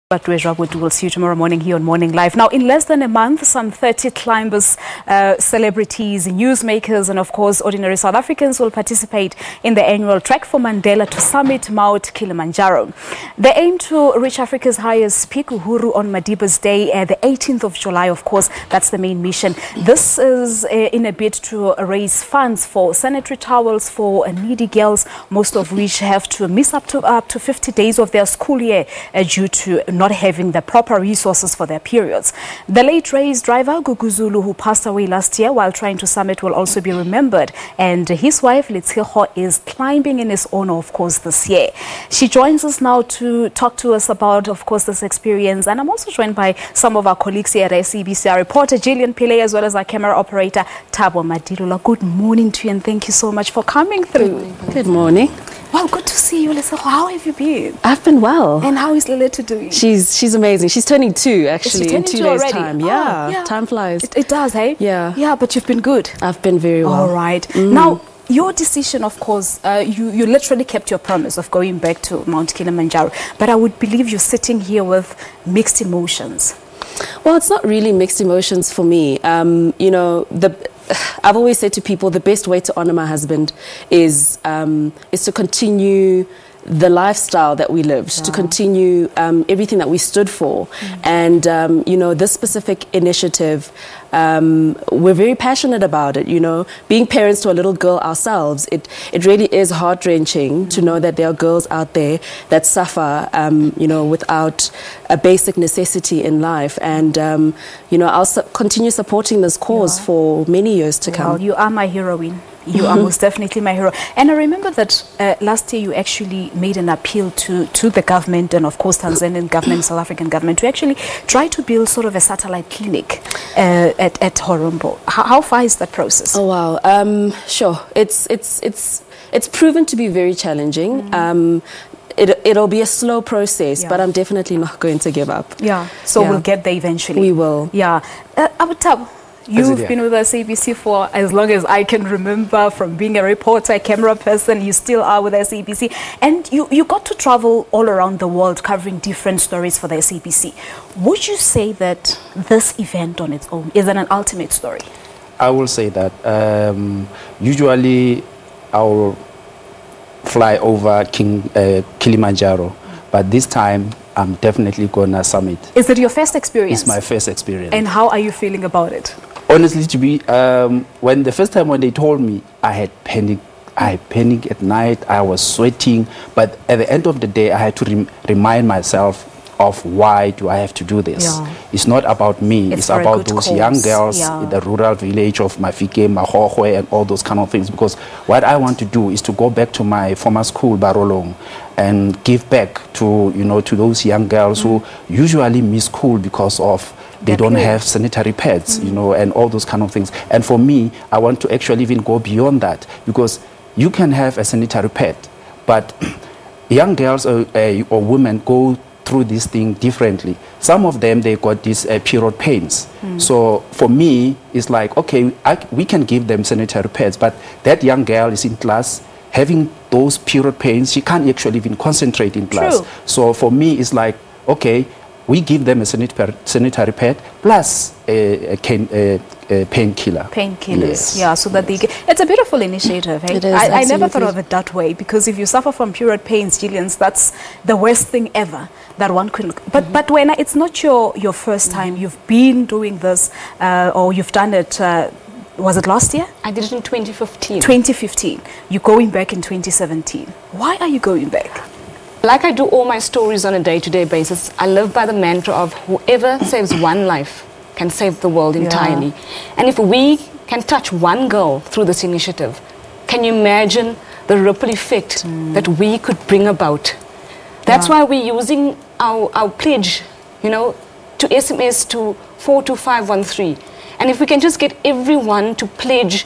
But we'll see you tomorrow morning here on Morning Live. Now, in less than a month, some 30 climbers, celebrities, newsmakers, and of course, ordinary South Africans will participate in the annual Trek for Mandela to summit Mount Kilimanjaro. They aim to reach Africa's highest peak, Uhuru, on Madiba's day, the 18th of July, of course. That's the main mission. This is in a bid to raise funds for sanitary towels for needy girls, most of which have to miss up to 50 days of their school year due to not having the proper resources for their periods. The late race driver, Gugu Zulu, who passed away last year while trying to summit, will also be remembered. And his wife, Letshego, is climbing in his honor, of course, this year. She joins us now to talk to us about, of course, this experience. And I'm also joined by some of our colleagues here at SABC, our reporter, Gillian Pillay, as well as our camera operator, Thabo Madilola. Good morning to you, and thank you so much for coming through. Good morning. Well, good to see you, Letshego. How have you been? I've been well. And how is Leletu doing? She's amazing. She's turning 2, actually, in 2 days' already? time. Oh, yeah, time flies. It does, hey? Yeah. Yeah, but you've been good. I've been very well. All right. Now, your decision, of course, you literally kept your promise of going back to Mount Kilimanjaro. But I would believe you're sitting here with mixed emotions. Well, it's not really mixed emotions for me. You know, I've always said to people the best way to honor my husband is to continue the lifestyle that we lived, to continue everything that we stood for. And, you know, this specific initiative, we're very passionate about it, you know. Being parents to a little girl ourselves, it really is heart-wrenching to know that there are girls out there that suffer, you know, without a basic necessity in life. And, you know, I'll continue supporting this cause for many years to come. Well, you are my heroine. You are most definitely my hero. And I remember that last year you actually made an appeal to the government and, of course, Tanzanian government, South African government, to actually try to build sort of a satellite clinic at Horombo. How far is that process? Oh, wow. Sure. It's proven to be very challenging. It'll be a slow process, but I'm definitely not going to give up. Yeah. So we'll get there eventually. We will. Yeah. Thabo, you've been with us SABC for as long as I can remember, from being a reporter, a camera person. You still are with SABC. And you got to travel all around the world covering different stories for the SABC. Would you say that this event on its own is an ultimate story? I will say that usually I'll fly over Kilimanjaro, but this time I'm definitely going to summit. Is it your first experience? It's my first experience. And how are you feeling about it? Honestly, to be when they told me, I had panic. I panicked at night. I was sweating, but at the end of the day, I had to remind myself of why do I have to do this. It's not about me. It's about those young girls in the rural village of Mafike, Mahokwe, and all those kind of things. Because what I want to do is to go back to my former school, Barolong, and give back to to those young girls who usually miss school because of they don't have sanitary pads, and all those kind of things. And for me, I want to actually even go beyond that, because you can have a sanitary pad, but young girls or women go through this thing differently. Some of them, they got these period pains. So for me, it's like, okay, we can give them sanitary pads, but that young girl is in class having those period pains. She can't actually even concentrate in class. So for me, it's like, okay, we give them a sanitary pad plus a painkiller. Painkillers, yeah, so that they get... It's a beautiful initiative, hey? It is, I never thought of it that way, because if you suffer from period pains, Gillian, that's the worst thing ever that one could... But when it's not your first time, you've been doing this, or you've done it... was it last year? I did it in 2015. 2015. You're going back in 2017. Why are you going back? Like I do all my stories on a day-to-day basis, I live by the mantra of whoever saves one life can save the world entirely. And if we can touch one girl through this initiative, can you imagine the ripple effect that we could bring about? That's why we're using our pledge, to SMS to 42513. And if we can just get everyone to pledge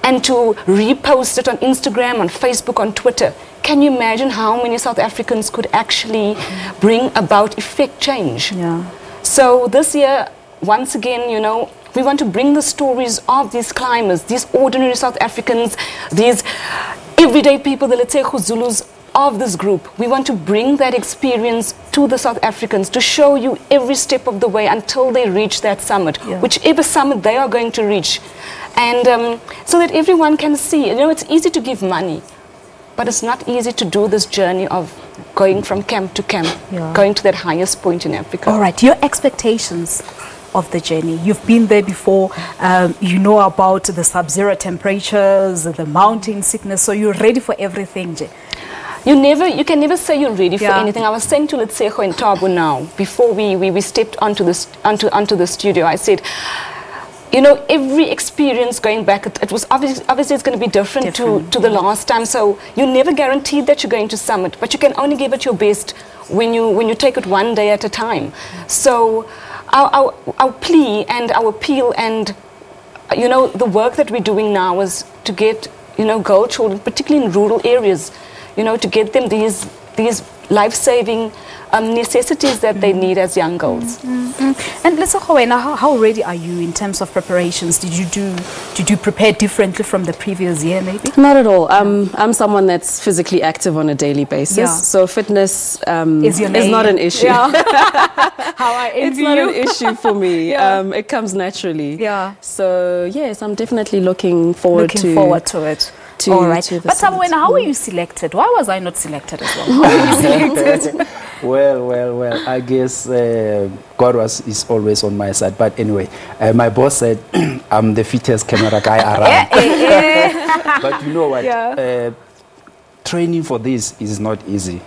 and to repost it on Instagram, on Facebook, on Twitter, can you imagine how many South Africans could actually bring about effect change? So this year, once again, we want to bring the stories of these climbers, these ordinary South Africans, these everyday people, the Letshego Zulus of this group. We want to bring that experience to the South Africans, to show you every step of the way until they reach that summit, whichever summit they are going to reach. And so that everyone can see. You know, it's easy to give money, but it's not easy to do this journey of going from camp to camp, going to that highest point in Africa. All right, your expectations of the journey. You've been there before. You know about the sub-zero temperatures, the mountain sickness, so you're ready for everything. You can never say you're ready for anything. I was saying to Letshego and Thabo now, before we stepped onto the studio, I said, you know, every experience going back, it was obviously it's going to be different to the last time. So you're never guaranteed that you're going to summit, but you can only give it your best when you take it one day at a time. So our plea and our appeal and, you know, the work that we're doing now is to get, you know, girl children, particularly in rural areas, you know, to get them these life-saving necessities that they need as young girls. And Letshego, how ready are you in terms of preparations? Did you prepare differently from the previous year, maybe? Not at all. I'm someone that's physically active on a daily basis, so fitness is not an issue. How I envy it's not an issue for me. It comes naturally. So yes, I'm definitely looking forward to it. All right. But Thabo, how were you selected? Why was I not selected as well? How were you selected? Well, I guess God is always on my side. But anyway, my boss said I'm the fittest camera guy around. But you know what? Training for this is not easy.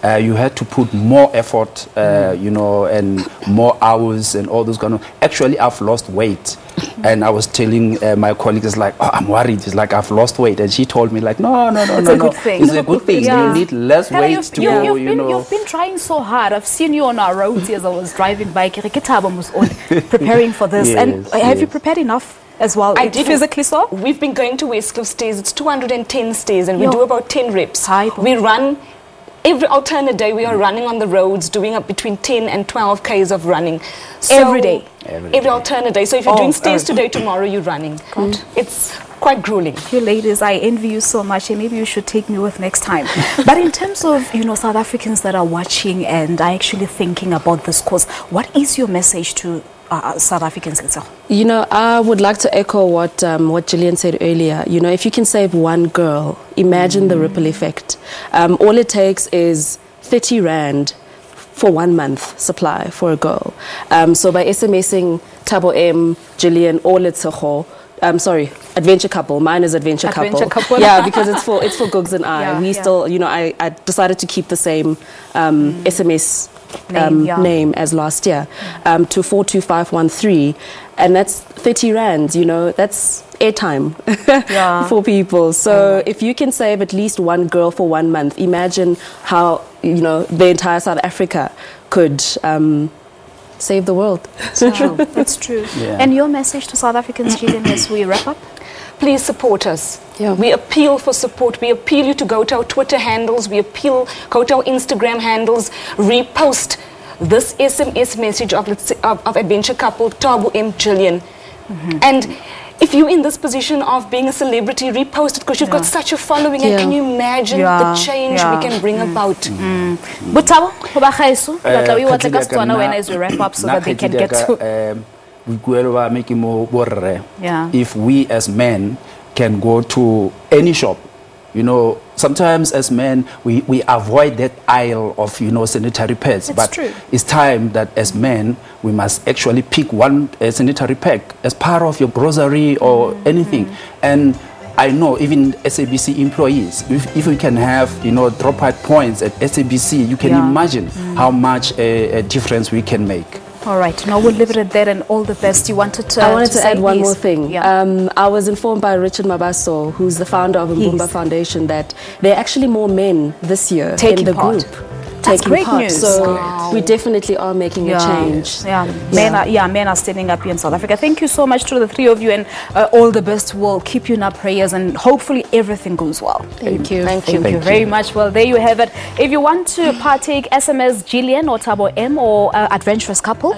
You had to put more effort, you know, and more hours and all those kind of. Actually, I've lost weight. And I was telling my colleagues, like, oh, I'm worried. It's like I've lost weight. And she told me, like, no. It's a good thing. It's a good thing. You need less weight to go, you know. You've been trying so hard. I've seen you on our roads as I was driving by. Thabo was preparing for this. And have you prepared enough as well? I did. Physically so? We've been going to Westcliff Stairs. It's 210 stairs and we do about 10 reps. We run. Every alternate day we are running on the roads, doing up between 10 and 12 Ks of running. So every day? Every alternate day. So if you're doing stairs today, tomorrow you're running. It's quite grueling. You ladies, I envy you so much, and maybe you should take me with next time. But in terms of, you know, South Africans that are watching and are actually thinking about this cause, what is your message to South Africans? You know, I would like to echo what Gillian said earlier. You know, if you can save one girl, imagine the ripple effect. All it takes is 30 Rand for 1 month supply for a girl. So by SMSing Thabo M, Gillian, or Letshego, sorry, Adventure Couple. Mine is Adventure Couple. Yeah, because it's for Gugs and I. We still, you know, I decided to keep the same SMS name as last year, to 42513, and that's 30 Rands, you know, that's airtime for people. So if you can save at least one girl for 1 month, imagine how, you know, the entire South Africa could save the world. That's true. And your message to South Africans, Gillian, as we wrap up? Please support us. We appeal for support. We appeal you to go to our Twitter handles. Go to our Instagram handles. Repost this SMS message of Adventure Couple, Thabo M, Gillian. And if you're in this position of being a celebrity, repost it because you've got such a following. And can you imagine the change we can bring about? But Thabo, as we wrap up so that they can get to... If we as men can go to any shop, you know, sometimes as men we avoid that aisle of, you know, sanitary pads. But true. It's time that as men we must actually pick one sanitary pack as part of your grocery or anything. And I know even SABC employees, if we can have, you know, dropout points at SABC, you can imagine how much a difference we can make. All right, now we'll leave it at that, and all the best. I wanted to add one more thing. I was informed by Richard Mabaso, who's the founder of Mbumba Foundation, that there are actually more men this year in the group. That's great news. So We definitely are making a change. Men are standing up here in South Africa. Thank you so much to the three of you, and all the best. We'll keep you in our prayers, and hopefully everything goes well. Thank you. Thank you very much. Well, there you have it. If you want to partake, SMS Gillian or Thabo M or Adventurous Couple.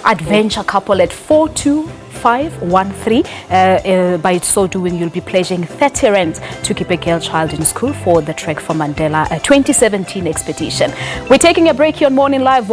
Adventure Couple at 42513. By so doing, you'll be pledging 30 rand to keep a girl child in school for the Trek for Mandela 2017 expedition. We're taking a break here on Morning Live.